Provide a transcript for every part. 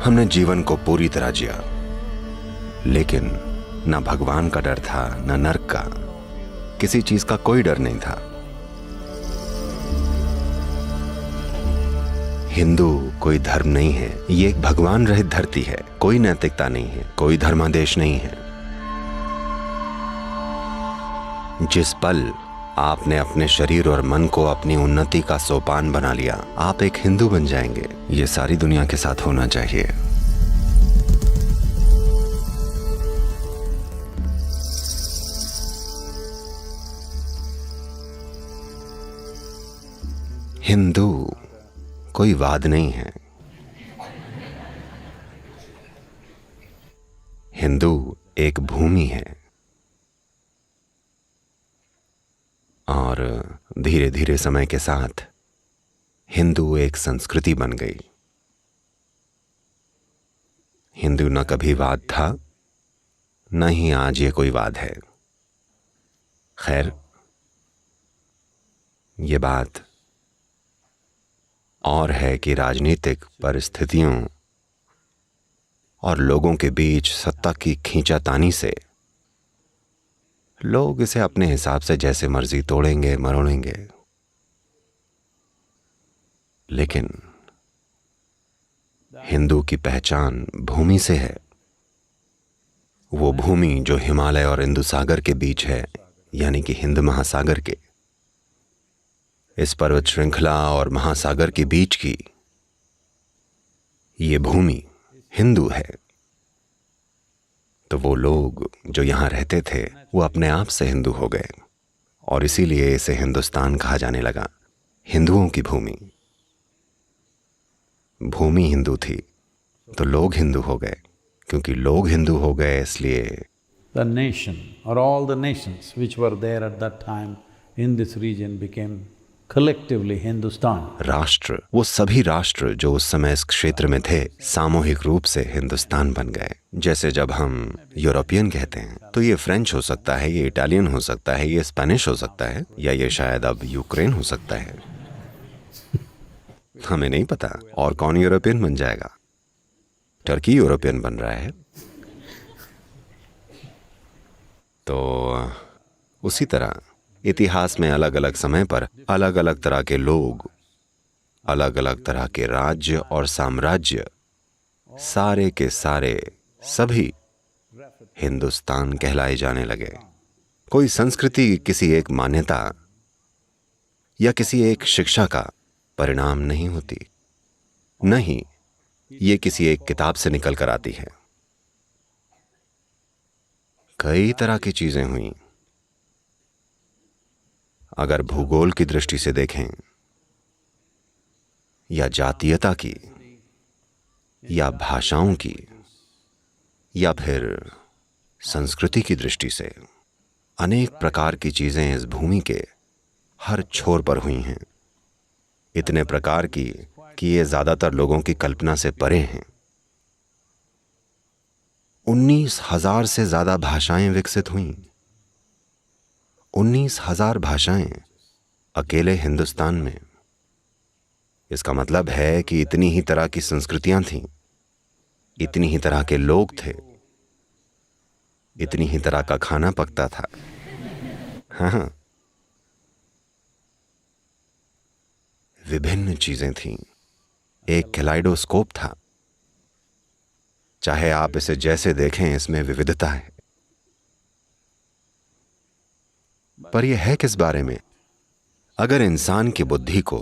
हमने जीवन को पूरी तरह जिया, लेकिन न भगवान का डर था, न नर्क का, किसी चीज का कोई डर नहीं था। हिंदू कोई धर्म नहीं है, ये एक भगवान रहित धरती है। कोई नैतिकता नहीं है, कोई धर्मादेश नहीं है। जिस पल आपने अपने शरीर और मन को अपनी उन्नति का सोपान बना लिया, आप एक हिंदू बन जाएंगे। ये सारी दुनिया के साथ होना चाहिए। हिंदू कोई वाद नहीं है। हिंदू एक भूमि है और धीरे धीरे समय के साथ हिंदू एक संस्कृति बन गई। हिंदू न कभी वाद था, न ही आज ये कोई वाद है। खैर, ये बात और है कि राजनीतिक परिस्थितियों और लोगों के बीच सत्ता की खींचातानी से लोग इसे अपने हिसाब से जैसे मर्जी तोड़ेंगे मरोड़ेंगे। लेकिन हिंदू की पहचान भूमि से है। वो भूमि जो हिमालय और हिंदू सागर के बीच है, यानी कि हिंद महासागर के। इस पर्वत श्रृंखला और महासागर के बीच की ये भूमि हिंदू है। तो वो लोग जो यहां रहते थे वो अपने आप से हिंदू हो गए और इसीलिए इसे हिंदुस्तान कहा जाने लगा। हिंदुओं की भूमि। भूमि हिंदू थी तो लोग हिंदू हो गए, क्योंकि लोग हिंदू हो गए इसलिए The nation or all the nations which were there at that time in this region became collectively Hindustan. राष्ट्र, वो सभी राष्ट्र जो उस समय इस क्षेत्र में थे, सामूहिक रूप से हिंदुस्तान बन गए। जैसे जब हम यूरोपियन कहते हैं तो ये फ्रेंच हो सकता है, ये इटालियन हो सकता है, ये स्पेनिश हो सकता है, या ये शायद अब यूक्रेन हो सकता है। हमें नहीं पता और कौन यूरोपियन बन जाएगा। टर्की यूरोपियन बन रहा है। तो उसी तरह इतिहास में अलग अलग समय पर अलग अलग तरह के लोग, अलग अलग तरह के राज्य और साम्राज्य, सारे के सारे सभी हिंदुस्तान कहलाए जाने लगे। कोई संस्कृति किसी एक मान्यता या किसी एक शिक्षा का परिणाम नहीं होती, नहीं ये किसी एक किताब से निकल कर आती है। कई तरह की चीजें हुई। अगर भूगोल की दृष्टि से देखें, या जातीयता की, या भाषाओं की, या फिर संस्कृति की दृष्टि से, अनेक प्रकार की चीजें इस भूमि के हर छोर पर हुई हैं। इतने प्रकार की कि ये ज्यादातर लोगों की कल्पना से परे हैं। 19,000 से ज्यादा भाषाएं विकसित हुईं। 19,000 भाषाएं अकेले हिंदुस्तान में। इसका मतलब है कि इतनी ही तरह की संस्कृतियां थीं, इतनी ही तरह के लोग थे, इतनी ही तरह का खाना पकता था। हाँ, विभिन्न चीजें थीं। एक कैलाइडोस्कोप था। चाहे आप इसे जैसे देखें, इसमें विविधता है। पर यह है किस बारे में? अगर इंसान की बुद्धि को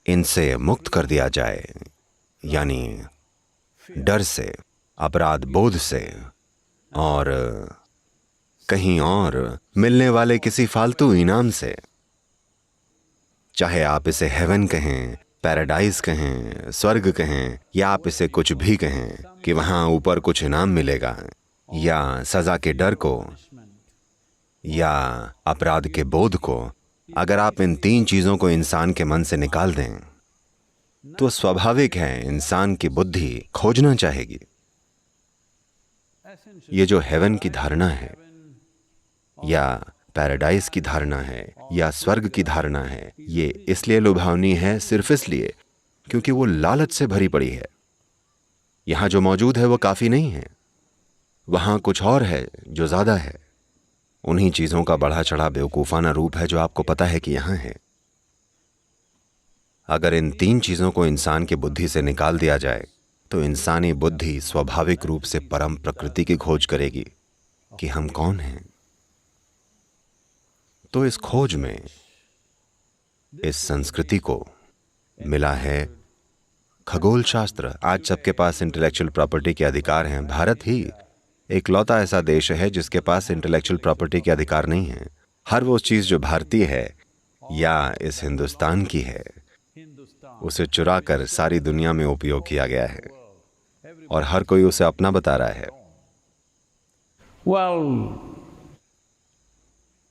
इनसे मुक्त कर दिया जाए, यानी डर से, अपराध बोध से और कहीं और मिलने वाले किसी फालतू इनाम से, चाहे आप इसे हेवन कहें, पैराडाइज कहें, स्वर्ग कहें, या आप इसे कुछ भी कहें कि वहां ऊपर कुछ इनाम मिलेगा, या सजा के डर को, या अपराध के बोध को, अगर आप इन 3 चीजों को इंसान के मन से निकाल दें तो स्वाभाविक है इंसान की बुद्धि खोजना चाहेगी। ये जो हेवन की धारणा है, या पैराडाइज की धारणा है, या स्वर्ग की धारणा है, ये इसलिए लुभावनी है, सिर्फ इसलिए क्योंकि वो लालच से भरी पड़ी है। यहां जो मौजूद है वो काफी नहीं है, वहां कुछ और है जो ज्यादा है। उन्हीं चीजों का बढ़ा चढ़ा बेवकूफाना रूप है जो आपको पता है कि यहां है। अगर इन तीन चीजों को इंसान की बुद्धि से निकाल दिया जाए तो इंसानी बुद्धि स्वाभाविक रूप से परम प्रकृति की खोज करेगी कि हम कौन हैं। तो इस खोज में इस संस्कृति को मिला है खगोल शास्त्र। आज सबके पास इंटेलेक्चुअल प्रॉपर्टी के अधिकार हैं। भारत ही एकलौता ऐसा देश है जिसके पास इंटेलेक्चुअल प्रॉपर्टी के अधिकार नहीं है। हर वो चीज जो भारतीय है या इस हिंदुस्तान की है, उसे चुरा कर सारी दुनिया में उपयोग किया गया है और हर कोई उसे अपना बता रहा है, Well,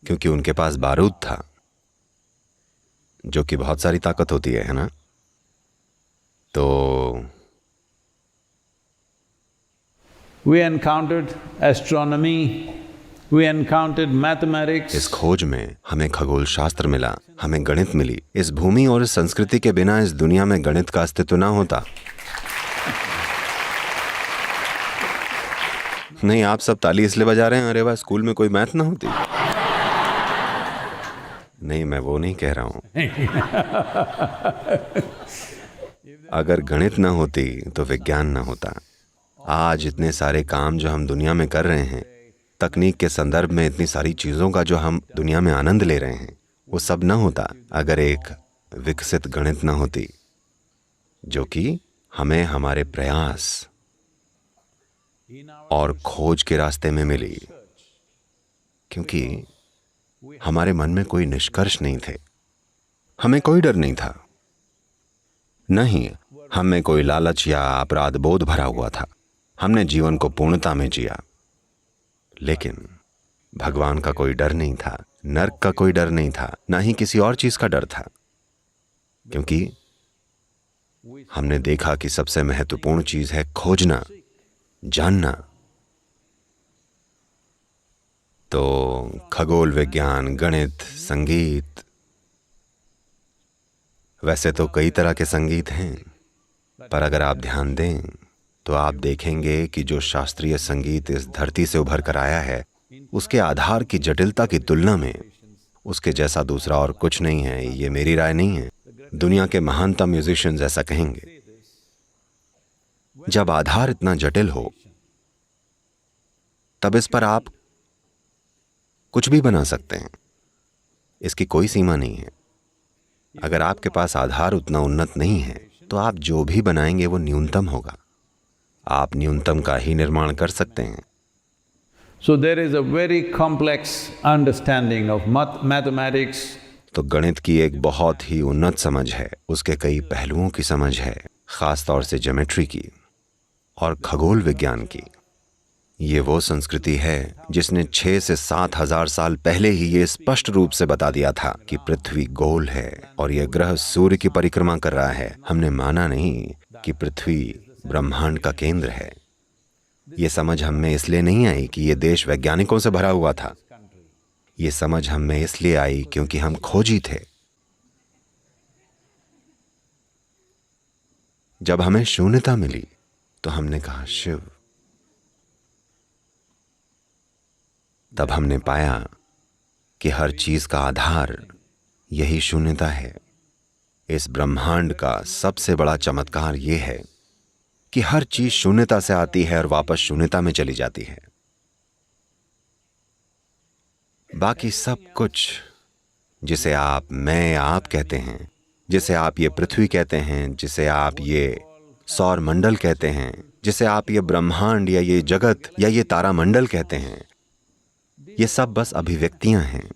क्योंकि उनके पास बारूद था, जो कि बहुत सारी ताकत होती है ना। तो we encountered astronomy, we encountered mathematics. इस खोज में हमें खगोल शास्त्र मिला, हमें गणित मिली। इस भूमि और इस संस्कृति के बिना इस दुनिया में गणित का अस्तित्व ना होता। नहीं, आप सब ताली इसलिए बजा रहे हैं, अरे वाह, स्कूल में कोई मैथ ना होती। नहीं, मैं वो नहीं कह रहा हूं। अगर गणित ना होती तो विज्ञान ना होता। आज इतने सारे काम जो हम दुनिया में कर रहे हैं, तकनीक के संदर्भ में इतनी सारी चीजों का जो हम दुनिया में आनंद ले रहे हैं, वो सब ना होता अगर एक विकसित गणित ना होती, जो कि हमें हमारे प्रयास और खोज के रास्ते में मिली। क्योंकि हमारे मन में कोई निष्कर्ष नहीं थे, हमें कोई डर नहीं था, नहीं हम में कोई लालच या अपराध बोध भरा हुआ था। हमने जीवन को पूर्णता में जिया, लेकिन भगवान का कोई डर नहीं था, नर्क का कोई डर नहीं था, ना ही किसी और चीज का डर था। क्योंकि हमने देखा कि सबसे महत्वपूर्ण चीज है खोजना, जानना। तो खगोल विज्ञान, गणित, संगीत, वैसे तो कई तरह के संगीत हैं, पर अगर आप ध्यान दें तो आप देखेंगे कि जो शास्त्रीय संगीत इस धरती से उभर कर आया है, उसके आधार की जटिलता की तुलना में उसके जैसा दूसरा और कुछ नहीं है। ये मेरी राय नहीं है, दुनिया के महानतम म्यूजिशियंस ऐसा कहेंगे। जब आधार इतना जटिल हो, तब इस पर आप कुछ भी बना सकते हैं, इसकी कोई सीमा नहीं है। अगर आपके पास आधार उतना उन्नत नहीं है तो आप जो भी बनाएंगे वो न्यूनतम होगा। आप न्यूनतम का ही निर्माण कर सकते हैं। So there is a very complex understanding of mathematics. तो गणित की एक बहुत ही उन्नत समझ है, उसके कई पहलुओं की समझ है, खास तौर से ज्योमेट्री की और खगोल विज्ञान की। ये वो संस्कृति है जिसने 6 से 7 हजार साल पहले ही ये स्पष्ट रूप से बता दिया था कि पृथ्वी गोल है और यह ग्रह सूर्य की परिक्रमा कर रहा है। हमने माना नहीं कि पृथ्वी ब्रह्मांड का केंद्र है। ये समझ हम में इसलिए नहीं आई कि ये देश वैज्ञानिकों से भरा हुआ था। ये समझ हम में इसलिए आई क्योंकि हम खोजी थे। जब हमें शून्यता मिली तो हमने कहा शिव। तब हमने पाया कि हर चीज का आधार यही शून्यता है। इस ब्रह्मांड का सबसे बड़ा चमत्कार यह है कि हर चीज शून्यता से आती है और वापस शून्यता में चली जाती है। बाकी सब कुछ जिसे आप मैं आप कहते हैं, जिसे आप ये पृथ्वी कहते हैं, जिसे आप ये सौर मंडल कहते हैं, जिसे आप ये ब्रह्मांड या ये जगत या ये तारामंडल कहते हैं, ये सब बस अभिव्यक्तियां हैं।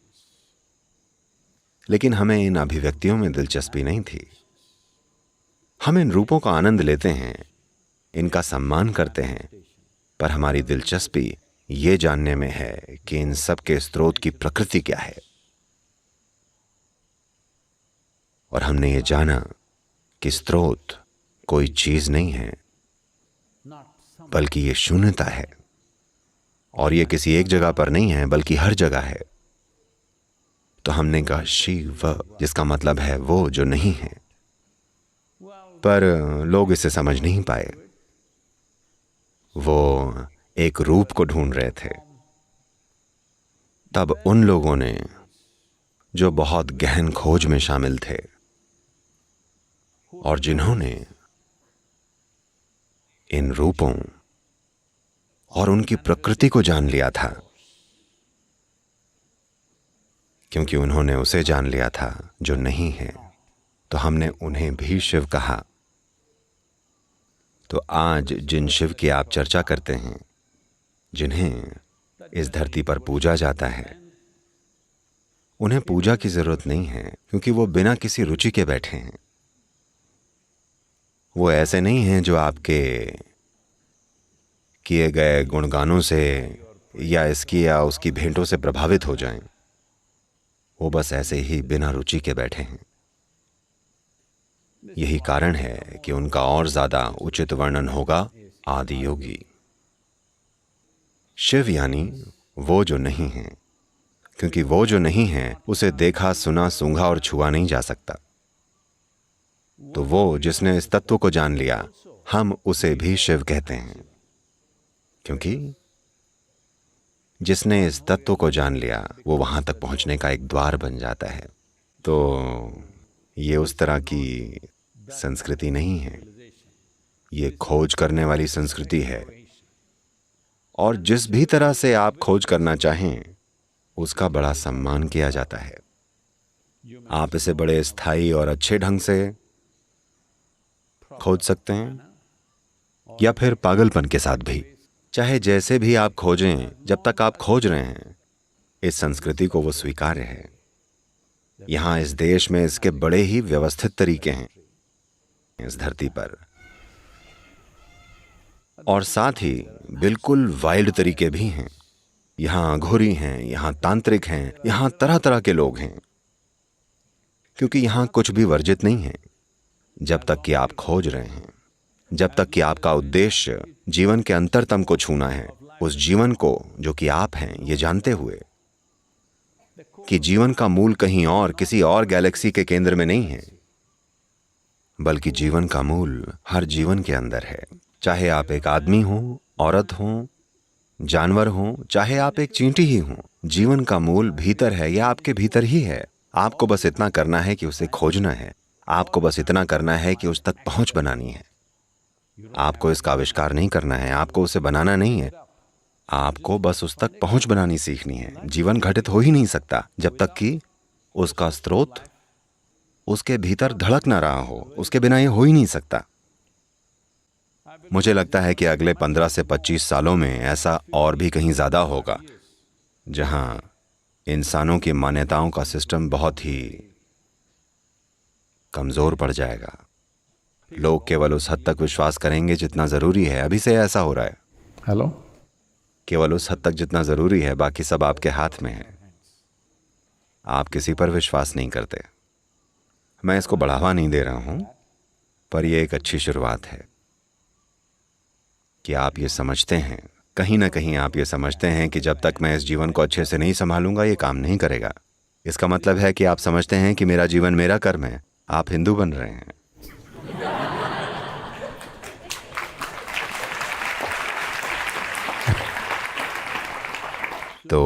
लेकिन हमें इन अभिव्यक्तियों में दिलचस्पी नहीं थी। हम इन रूपों का आनंद लेते हैं, इनका सम्मान करते हैं, पर हमारी दिलचस्पी ये जानने में है कि इन सब के स्रोत की प्रकृति क्या है। और हमने ये जाना कि स्रोत कोई चीज नहीं है, बल्कि ये शून्यता है। और ये किसी एक जगह पर नहीं है, बल्कि हर जगह है। तो हमने कहा शिव, जिसका मतलब है वो जो नहीं है। पर लोग इसे समझ नहीं पाए। वो एक रूप को ढूंढ रहे थे। तब उन लोगों ने जो बहुत गहन खोज में शामिल थे और जिन्होंने इन रूपों और उनकी प्रकृति को जान लिया था, क्योंकि उन्होंने उसे जान लिया था जो नहीं है, तो हमने उन्हें भी शिव कहा। तो आज जिन शिव की आप चर्चा करते हैं, जिन्हें इस धरती पर पूजा जाता है, उन्हें पूजा की जरूरत नहीं है, क्योंकि वो बिना किसी रुचि के बैठे हैं। वो ऐसे नहीं हैं जो आपके किए गए गुणगानों से या इसकी या उसकी भेंटों से प्रभावित हो जाएं। वो बस ऐसे ही बिना रुचि के बैठे हैं। यही कारण है कि उनका और ज्यादा उचित वर्णन होगा आदि योगी। शिव यानी वो जो नहीं है, क्योंकि वो जो नहीं है उसे देखा, सुना, सूंघा और छुआ नहीं जा सकता। तो वो जिसने इस तत्व को जान लिया, हम उसे भी शिव कहते हैं, क्योंकि जिसने इस तत्व को जान लिया वो वहां तक पहुंचने का एक द्वार बन जाता है। तो ये उस तरह की संस्कृति नहीं है, ये खोज करने वाली संस्कृति है। और जिस भी तरह से आप खोज करना चाहें, उसका बड़ा सम्मान किया जाता है। आप इसे बड़े स्थायी और अच्छे ढंग से खोज सकते हैं, या फिर पागलपन के साथ भी। चाहे जैसे भी आप खोजें, जब तक आप खोज रहे हैं, इस संस्कृति को वो स्वीकार्य है। यहां इस देश में इसके बड़े ही व्यवस्थित तरीके हैं इस धरती पर, और साथ ही बिल्कुल वाइल्ड तरीके भी हैं। यहां अघोरी हैं, यहां तांत्रिक हैं, यहां तरह तरह के लोग हैं, क्योंकि यहां कुछ भी वर्जित नहीं है। जब तक कि आप खोज रहे हैं, जब तक कि आपका उद्देश्य जीवन के अंतरतम को छूना है, उस जीवन को जो कि आप हैं, ये जानते हुए कि जीवन का मूल कहीं और, किसी और गैलेक्सी के केंद्र में नहीं है, बल्कि जीवन का मूल हर जीवन के अंदर है। चाहे आप एक आदमी हो, औरत हो, जानवर हो, चाहे आप एक चींटी ही हो, जीवन का मूल भीतर है या आपके भीतर ही है। आपको बस इतना करना है कि उसे खोजना है। आपको बस इतना करना है कि उस तक पहुंच बनानी है। आपको इसका आविष्कार नहीं करना है, आपको उसे बनाना नहीं है, आपको बस उस तक पहुंच बनानी सीखनी है। जीवन घटित हो ही नहीं सकता जब तक कि उसका स्रोत उसके भीतर धड़क ना रहा हो। उसके बिना ये हो ही नहीं सकता। मुझे लगता है कि अगले 15 से 25 सालों में ऐसा और भी कहीं ज्यादा होगा, जहां इंसानों की मान्यताओं का सिस्टम बहुत ही कमजोर पड़ जाएगा। लोग केवल उस हद तक विश्वास करेंगे जितना जरूरी है। अभी से ऐसा हो रहा है। हेलो? केवल उस हद तक जितना जरूरी है, बाकी सब आपके हाथ में है। आप किसी पर विश्वास नहीं करते। मैं इसको बढ़ावा नहीं दे रहा हूं, पर यह एक अच्छी शुरुआत है कि आप ये समझते हैं, कहीं ना कहीं आप ये समझते हैं कि जब तक मैं इस जीवन को अच्छे से नहीं संभालूंगा, ये काम नहीं करेगा। इसका मतलब है कि आप समझते हैं कि मेरा जीवन मेरा कर्म है। आप हिंदू बन रहे हैं। तो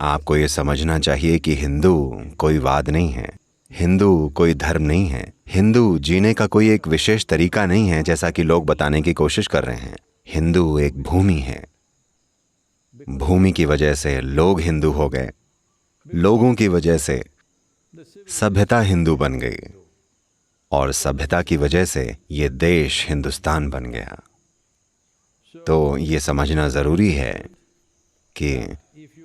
आपको ये समझना चाहिए कि हिंदू कोई वाद नहीं है, हिंदू कोई धर्म नहीं है, हिंदू जीने का कोई एक विशेष तरीका नहीं है, जैसा कि लोग बताने की कोशिश कर रहे हैं। हिंदू एक भूमि है। भूमि की वजह से लोग हिंदू हो गए, लोगों की वजह से सभ्यता हिंदू बन गई, और सभ्यता की वजह से ये देश हिंदुस्तान बन गया। तो ये समझना जरूरी है कि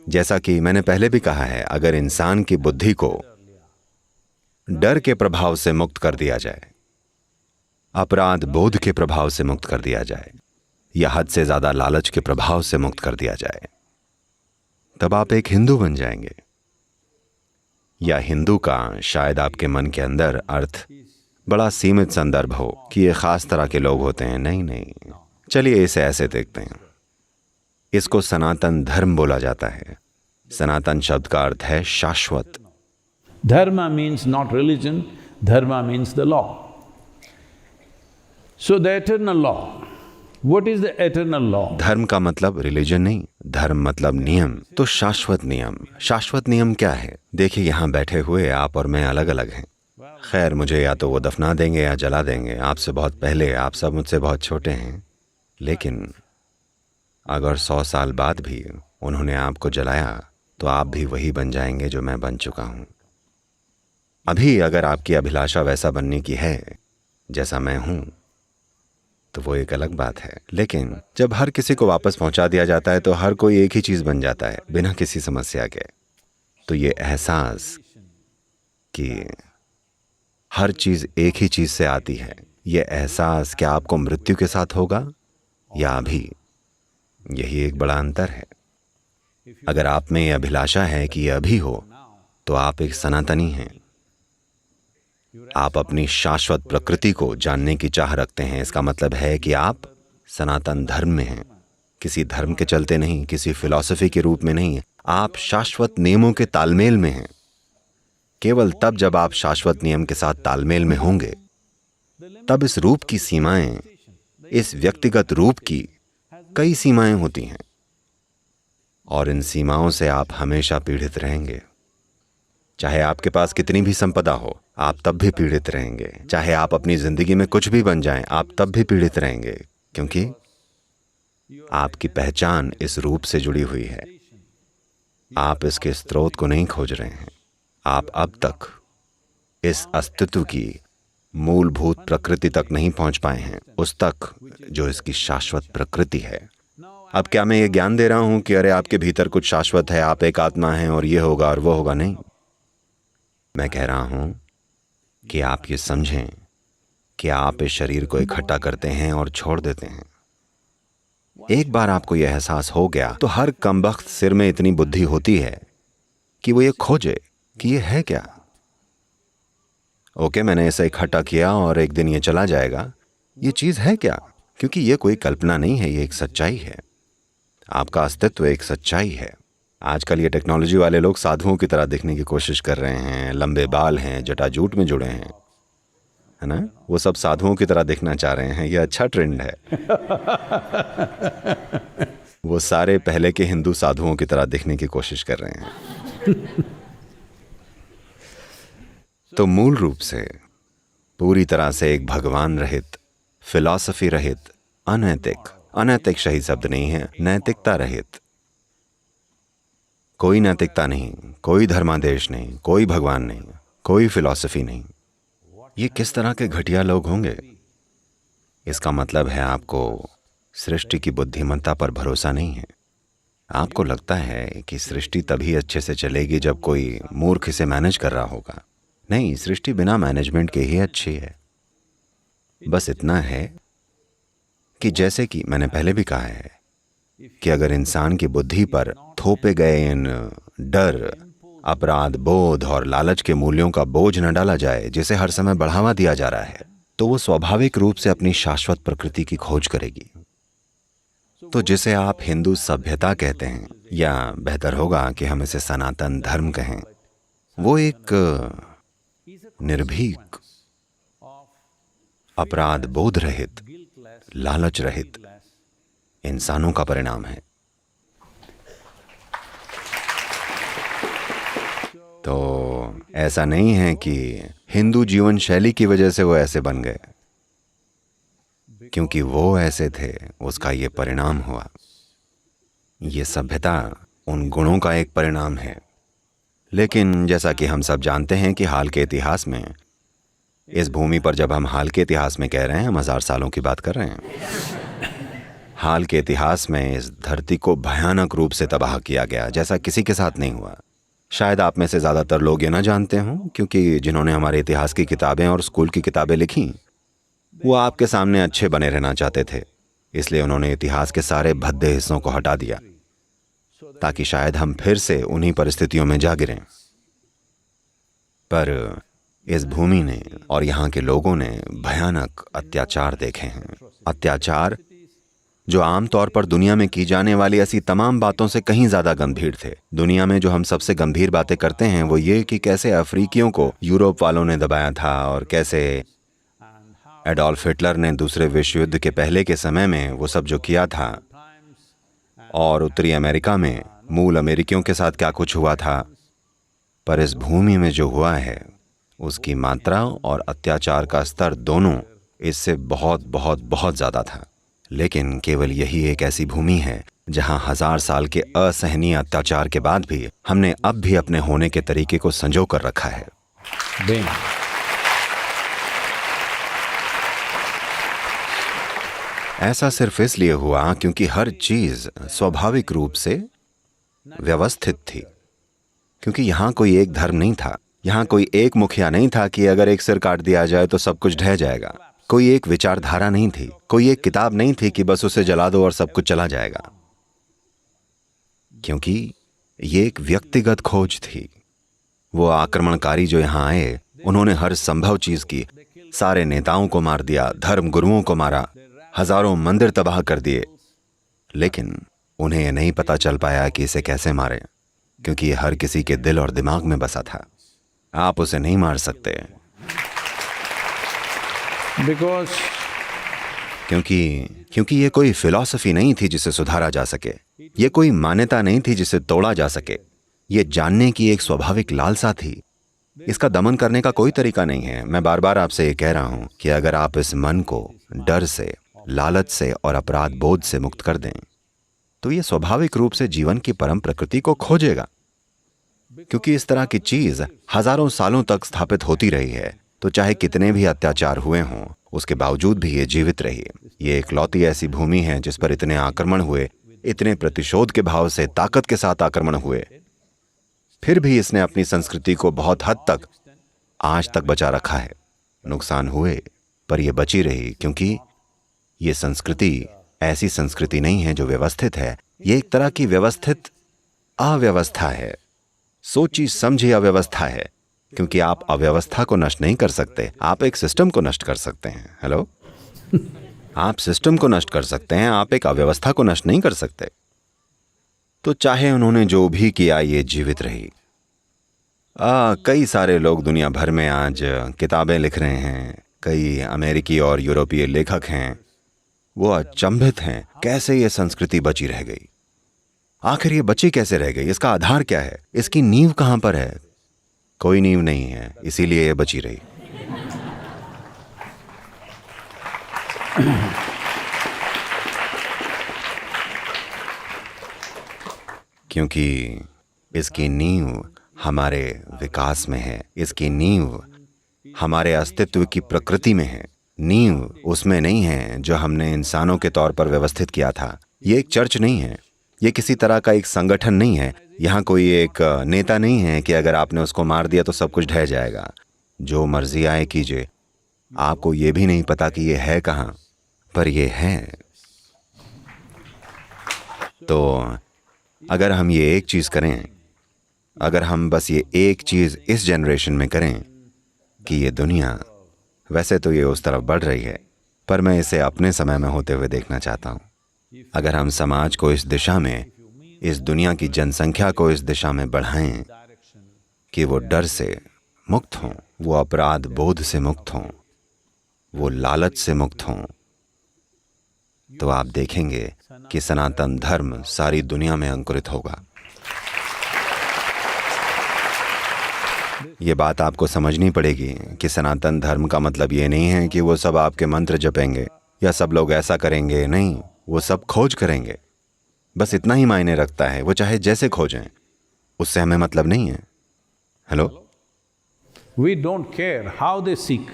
जैसा कि मैंने पहले भी कहा है, अगर इंसान की बुद्धि को डर के प्रभाव से मुक्त कर दिया जाए, अपराध बोध के प्रभाव से मुक्त कर दिया जाए, या हद से ज्यादा लालच के प्रभाव से मुक्त कर दिया जाए, तब आप एक हिंदू बन जाएंगे। या हिंदू का शायद आपके मन के अंदर अर्थ बड़ा सीमित संदर्भ हो कि ये खास तरह के लोग होते हैं। नहीं, चलिए इसे ऐसे देखते हैं। इसको सनातन धर्म बोला जाता है। सनातन शब्द का अर्थ है शाश्वत। Dharma means not religion, dharma means the law. So the eternal law What is the eternal law? धर्म का मतलब रिलीजन नहीं, धर्म मतलब नियम। तो शाश्वत नियम, शाश्वत नियम क्या है? देखिए, यहाँ बैठे हुए आप और मैं अलग अलग हैं। खैर, मुझे या तो वो दफना देंगे या जला देंगे, आपसे बहुत पहले। आप सब मुझसे बहुत छोटे हैं, लेकिन अगर 100 साल बाद भी उन्होंने आपको जलाया तो आप भी वही बन जाएंगे जो मैं बन चुका हूँ। अभी अगर आपकी अभिलाषा वैसा बनने की है जैसा मैं हूँ तो वो एक अलग बात है, लेकिन जब हर किसी को वापस पहुंचा दिया जाता है तो हर कोई एक ही चीज बन जाता है बिना किसी समस्या के। तो ये एहसास कि हर चीज एक ही चीज से आती है, ये एहसास क्या आपको मृत्यु के साथ होगा या अभी, यही एक बड़ा अंतर है। अगर आप में ये अभिलाषा है कि ये अभी हो तो आप एक सनातनी हैं। आप अपनी शाश्वत प्रकृति को जानने की चाह रखते हैं। इसका मतलब है कि आप सनातन धर्म में हैं, किसी धर्म के चलते नहीं, किसी फिलॉसफी के रूप में नहीं। आप शाश्वत नियमों के तालमेल में हैं। केवल तब जब आप शाश्वत नियम के साथ तालमेल में होंगे तब इस रूप की सीमाएं, इस व्यक्तिगत रूप की कई सीमाएं होती हैं और इन सीमाओं से आप हमेशा पीड़ित रहेंगे। चाहे आपके पास कितनी भी संपदा हो, आप तब भी पीड़ित रहेंगे। चाहे आप अपनी जिंदगी में कुछ भी बन जाएं, आप तब भी पीड़ित रहेंगे, क्योंकि आपकी पहचान इस रूप से जुड़ी हुई है। आप इसके स्रोत को नहीं खोज रहे हैं। आप अब तक इस अस्तित्व की मूलभूत प्रकृति तक नहीं पहुंच पाए हैं, उस तक जो इसकी शाश्वत प्रकृति है। अब क्या मैं ये ज्ञान दे रहा हूं कि अरे आपके भीतर कुछ शाश्वत है, आप एक आत्मा हैं और ये होगा और वो होगा? नहीं, मैं कह रहा हूं कि आप ये समझें कि आप इस शरीर को इकट्ठा करते हैं और छोड़ देते हैं। एक बार आपको यह एहसास हो गया तो हर कमबख्त सिर में इतनी बुद्धि होती है कि वो ये खोजे कि ये है क्या। ओके, मैंने इसे इकट्ठा किया और एक दिन ये चला जाएगा, ये चीज है क्या? क्योंकि ये कोई कल्पना नहीं है, ये एक सच्चाई है। आपका अस्तित्व एक सच्चाई है। आजकल ये टेक्नोलॉजी वाले लोग साधुओं की तरह दिखने की कोशिश कर रहे हैं, लंबे बाल हैं, जटाजूट में जुड़े हैं, है ना? वो सब साधुओं की तरह दिखना चाह रहे हैं। ये अच्छा ट्रेंड है। वो सारे पहले के हिंदू साधुओं की तरह दिखने की कोशिश कर रहे हैं। तो मूल रूप से पूरी तरह से एक भगवान रहित, फिलॉसफी रहित, अनैतिक, अनैतिक सही शब्द नहीं है, नैतिकता रहित, कोई नैतिकता नहीं, कोई धर्मादेश नहीं, कोई भगवान नहीं, कोई फिलॉसफी नहीं। ये किस तरह के घटिया लोग होंगे? इसका मतलब है आपको सृष्टि की बुद्धिमत्ता पर भरोसा नहीं है। आपको लगता है कि सृष्टि तभी अच्छे से चलेगी जब कोई मूर्ख इसे मैनेज कर रहा होगा। नहीं, सृष्टि बिना मैनेजमेंट के ही अच्छी है। बस इतना है कि जैसे कि मैंने पहले भी कहा है कि अगर इंसान की बुद्धि पर थोपे गए इन डर, अपराध बोध और लालच के मूल्यों का बोझ न डाला जाए, जिसे हर समय बढ़ावा दिया जा रहा है, तो वो स्वाभाविक रूप से अपनी शाश्वत प्रकृति की खोज करेगी। तो जिसे आप हिंदू सभ्यता कहते हैं, या बेहतर होगा कि हम इसे सनातन धर्म कहें, वो एक निर्भीक, अपराध बोध रहित, लालच रहित इंसानों का परिणाम है। तो ऐसा नहीं है कि हिंदू जीवन शैली की वजह से वो ऐसे बन गए, क्योंकि वो ऐसे थे, उसका ये परिणाम हुआ। ये सभ्यता उन गुणों का एक परिणाम है। लेकिन जैसा कि हम सब जानते हैं कि हाल के इतिहास में, इस भूमि पर, जब हम हाल के इतिहास में कह रहे हैं, हम 1000 सालों की बात कर रहे हैं। हाल के इतिहास में इस धरती को भयानक रूप से तबाह किया गया, जैसा किसी के साथ नहीं हुआ। शायद आप में से ज़्यादातर लोग ये ना जानते हों, क्योंकि जिन्होंने हमारे इतिहास की किताबें और स्कूल की किताबें लिखी, वो आपके सामने अच्छे बने रहना चाहते थे। इसलिए उन्होंने इतिहास के सारे भद्दे हिस्सों को हटा दिया, ताकि शायद हम फिर से उन्हीं परिस्थितियों में जा गिरें। पर इस भूमि ने और यहाँ के लोगों ने भयानक अत्याचार देखे हैं। अत्याचार जो आमतौर पर दुनिया में की जाने वाली ऐसी तमाम बातों से कहीं ज़्यादा गंभीर थे। दुनिया में जो हम सबसे गंभीर बातें करते हैं वो ये कि कैसे अफ्रीकियों को यूरोप वालों ने दबाया था, और कैसे एडोल्फ हिटलर ने दूसरे विश्व युद्ध के पहले के समय में वो सब जो किया था, और उत्तरी अमेरिका में मूल अमेरिकियों के साथ क्या कुछ हुआ था, पर इस भूमि में जो हुआ है उसकी मात्रा और अत्याचार का स्तर दोनों इससे बहुत बहुत बहुत ज़्यादा था। लेकिन केवल यही एक ऐसी भूमि है जहां 1000 साल के असहनीय अत्याचार के बाद भी हमने अब भी अपने होने के तरीके को संजो कर रखा है। Being. ऐसा सिर्फ इसलिए हुआ क्योंकि हर चीज स्वाभाविक रूप से व्यवस्थित थी। क्योंकि यहाँ कोई एक धर्म नहीं था, यहाँ कोई एक मुखिया नहीं था कि अगर एक सिर काट दिया जाए तो सब कुछ ढह जाएगा। कोई एक विचारधारा नहीं थी, कोई एक किताब नहीं थी कि बस उसे जला दो और सब कुछ चला जाएगा। क्योंकि ये एक व्यक्तिगत खोज थी। वो आक्रमणकारी जो यहाँ आए, उन्होंने हर संभव चीज की। सारे नेताओं को मार दिया, धर्म गुरुओं को मारा, हजारों मंदिर तबाह कर दिए। लेकिन उन्हें यह नहीं पता चल पाया कि इसे कैसे मारें, क्योंकि ये हर किसी के दिल और दिमाग में बसा था। आप उसे नहीं मार सकते, Because क्योंकि ये कोई फिलॉसफी नहीं थी जिसे सुधारा जा सके। ये कोई मान्यता नहीं थी जिसे तोड़ा जा सके। ये जानने की एक स्वाभाविक लालसा थी। इसका दमन करने का कोई तरीका नहीं है। मैं बार बार आपसे ये कह रहा हूं कि अगर आप इस मन को डर से, लालच से और अपराध बोध से मुक्त कर दें, तो ये स्वाभाविक रूप से जीवन की परम प्रकृति को खोजेगा। क्योंकि इस तरह की चीज हजारों सालों तक स्थापित होती रही है, तो चाहे कितने भी अत्याचार हुए हों, उसके बावजूद भी ये जीवित रही। ये इकलौती ऐसी भूमि है जिस पर इतने आक्रमण हुए, इतने प्रतिशोध के भाव से ताकत के साथ आक्रमण हुए, फिर भी इसने अपनी संस्कृति को बहुत हद तक आज तक बचा रखा है। नुकसान हुए, पर यह बची रही, क्योंकि ये संस्कृति ऐसी संस्कृति नहीं है जो व्यवस्थित है। ये एक तरह की व्यवस्थित अव्यवस्था है, सोची समझी अव्यवस्था है। क्योंकि आप अव्यवस्था को नष्ट नहीं कर सकते, आप एक सिस्टम को नष्ट कर सकते हैं। हेलो आप सिस्टम को नष्ट कर सकते हैं, आप एक अव्यवस्था को नष्ट नहीं कर सकते। तो चाहे उन्होंने जो भी किया, ये जीवित रही। कई सारे लोग दुनिया भर में आज किताबें लिख रहे हैं। कई अमेरिकी और यूरोपीय लेखक हैं, वो अचंभित हैं कैसे ये संस्कृति बची रह गई। आखिर ये बची कैसे रह गई? इसका आधार क्या है? इसकी नींव कहां पर है? कोई नींव नहीं है, इसीलिए ये बची रही। क्योंकि इसकी नींव हमारे विकास में है, इसकी नींव हमारे अस्तित्व की प्रकृति में है। नींव उसमें नहीं है जो हमने इंसानों के तौर पर व्यवस्थित किया था। ये एक चर्च नहीं है, ये किसी तरह का एक संगठन नहीं है। यहाँ कोई एक नेता नहीं है कि अगर आपने उसको मार दिया तो सब कुछ ढह जाएगा। जो मर्जी आए कीजिए। आपको ये भी नहीं पता कि ये है कहाँ, पर ये है। तो अगर हम ये एक चीज करें, अगर हम बस ये एक चीज इस जनरेशन में करें कि ये दुनिया, वैसे तो ये उस तरफ बढ़ रही है, पर मैं इसे अपने समय में होते हुए देखना चाहता हूं। अगर हम समाज को इस दिशा में, इस दुनिया की जनसंख्या को इस दिशा में बढ़ाएं कि वो डर से मुक्त हों, वो अपराध बोध से मुक्त हों, वो लालच से मुक्त हों, तो आप देखेंगे कि सनातन धर्म सारी दुनिया में अंकुरित होगा। ये बात आपको समझनी पड़ेगी कि सनातन धर्म का मतलब ये नहीं है कि वो सब आपके मंत्र जपेंगे या सब लोग ऐसा करेंगे। नहीं, वो सब खोज करेंगे। बस इतना ही मायने रखता है, वो चाहे जैसे खोजें, उससे हमें मतलब नहीं है। Hello, we don't care how they seek,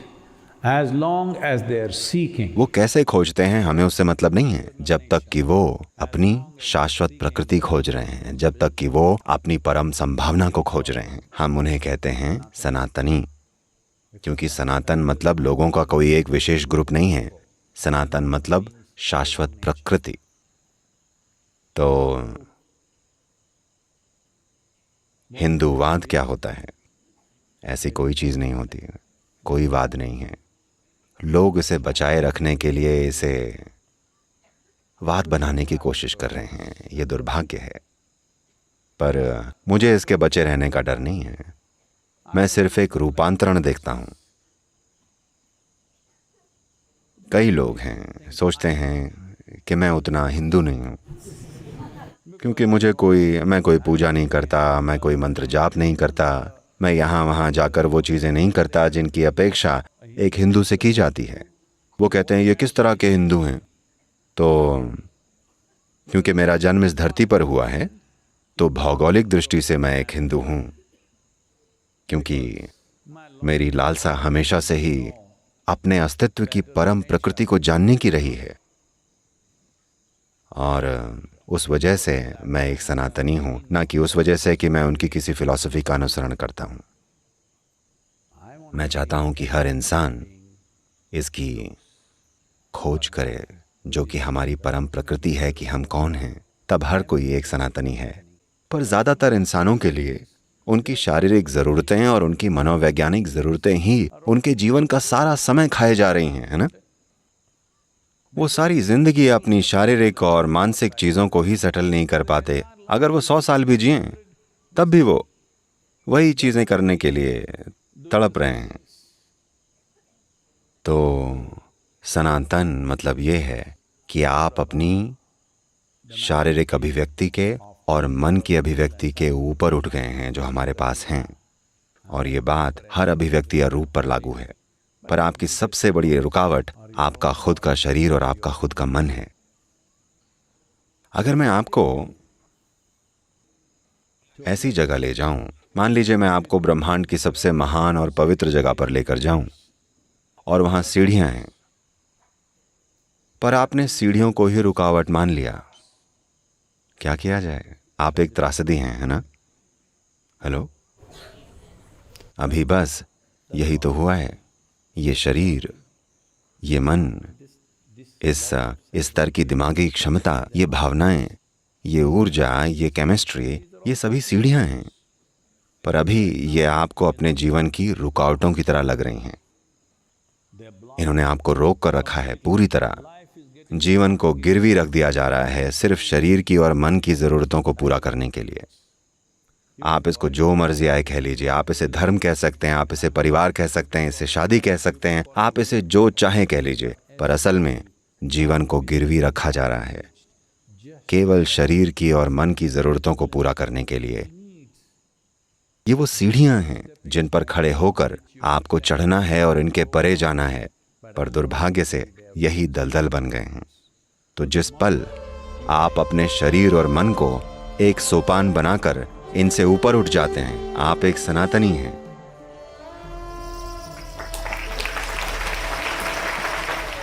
as long as they are seeking. वो कैसे खोजते हैं हमें उससे मतलब नहीं है, जब तक कि वो अपनी शाश्वत प्रकृति खोज रहे हैं, जब तक कि वो अपनी परम संभावना को खोज रहे हैं। हम उन्हें कहते हैं सनातनी, क्योंकि सनातन मतलब लोगों का कोई एक विशेष ग्रुप नहीं है। सनातन मतलब शाश्वत प्रकृति। तो हिंदूवाद क्या होता है? ऐसी कोई चीज नहीं होती है, कोई वाद नहीं है। लोग इसे बचाए रखने के लिए इसे वाद बनाने की कोशिश कर रहे हैं। ये दुर्भाग्य है, पर मुझे इसके बचे रहने का डर नहीं है। मैं सिर्फ एक रूपांतरण देखता हूं। कई लोग हैं सोचते हैं कि मैं उतना हिंदू नहीं हूँ, क्योंकि मैं कोई पूजा नहीं करता, मैं कोई मंत्र जाप नहीं करता, मैं यहाँ वहाँ जाकर वो चीज़ें नहीं करता जिनकी अपेक्षा एक हिंदू से की जाती है। वो कहते हैं ये किस तरह के हिंदू हैं? तो क्योंकि मेरा जन्म इस धरती पर हुआ है तो भौगोलिक दृष्टि से मैं एक हिंदू हूँ, क्योंकि मेरी लालसा हमेशा से ही अपने अस्तित्व की परम प्रकृति को जानने की रही है, और उस वजह से मैं एक सनातनी हूँ, ना कि उस वजह से कि मैं उनकी किसी फिलॉसफी का अनुसरण करता हूँ। मैं चाहता हूँ कि हर इंसान इसकी खोज करे, जो कि हमारी परम प्रकृति है कि हम कौन हैं, तब हर कोई एक सनातनी है। पर ज़्यादातर इंसानों के लिए उनकी शारीरिक ज़रूरतें और उनकी मनोवैज्ञानिक ज़रूरतें ही उनके जीवन का सारा समय खाए जा रही हैं, है ना? वो सारी जिंदगी अपनी शारीरिक और मानसिक चीज़ों को ही सेटल नहीं कर पाते। अगर वो 100 साल भी जिएं, तब भी वो वही चीज़ें करने के लिए तड़प रहे हैं। तो सनातन मतलब ये है कि आप अपनी शारीरिक अभिव्यक्ति के और मन की अभिव्यक्ति के ऊपर उठ गए हैं जो हमारे पास हैं, और ये बात हर अभिव्यक्ति या रूप पर लागू है। पर आपकी सबसे बड़ी रुकावट आपका खुद का शरीर और आपका खुद का मन है। अगर मैं आपको ऐसी जगह ले जाऊं, मान लीजिए मैं आपको ब्रह्मांड की सबसे महान और पवित्र जगह पर लेकर जाऊं, और वहां सीढ़ियां हैं, पर आपने सीढ़ियों को ही रुकावट मान लिया, क्या किया जाए? आप एक त्रासदी हैं, है ना? हेलो, अभी बस यही तो हुआ है। ये शरीर, ये मन, इस स्तर की दिमागी क्षमता, ये भावनाएं, ये ऊर्जा, ये केमिस्ट्री, ये सभी सीढ़ियां हैं, पर अभी ये आपको अपने जीवन की रुकावटों की तरह लग रही हैं। इन्होंने आपको रोक कर रखा है पूरी तरह। जीवन को गिरवी रख दिया जा रहा है सिर्फ शरीर की और मन की ज़रूरतों को पूरा करने के लिए। आप इसको जो मर्जी आए कह लीजिए, आप इसे धर्म कह सकते हैं, आप इसे परिवार कह सकते हैं, इसे शादी कह सकते हैं, आप इसे जो चाहे कह लीजिए, पर असल में जीवन को गिरवी रखा जा रहा है केवल शरीर की और मन की ज़रूरतों को पूरा करने के लिए। ये वो सीढ़ियां हैं जिन पर खड़े होकर आपको चढ़ना है और इनके परे जाना है, पर दुर्भाग्य से यही दलदल बन गए हैं। तो जिस पल आप अपने शरीर और मन को एक सोपान बनाकर इनसे ऊपर उठ जाते हैं, आप एक सनातनी हैं।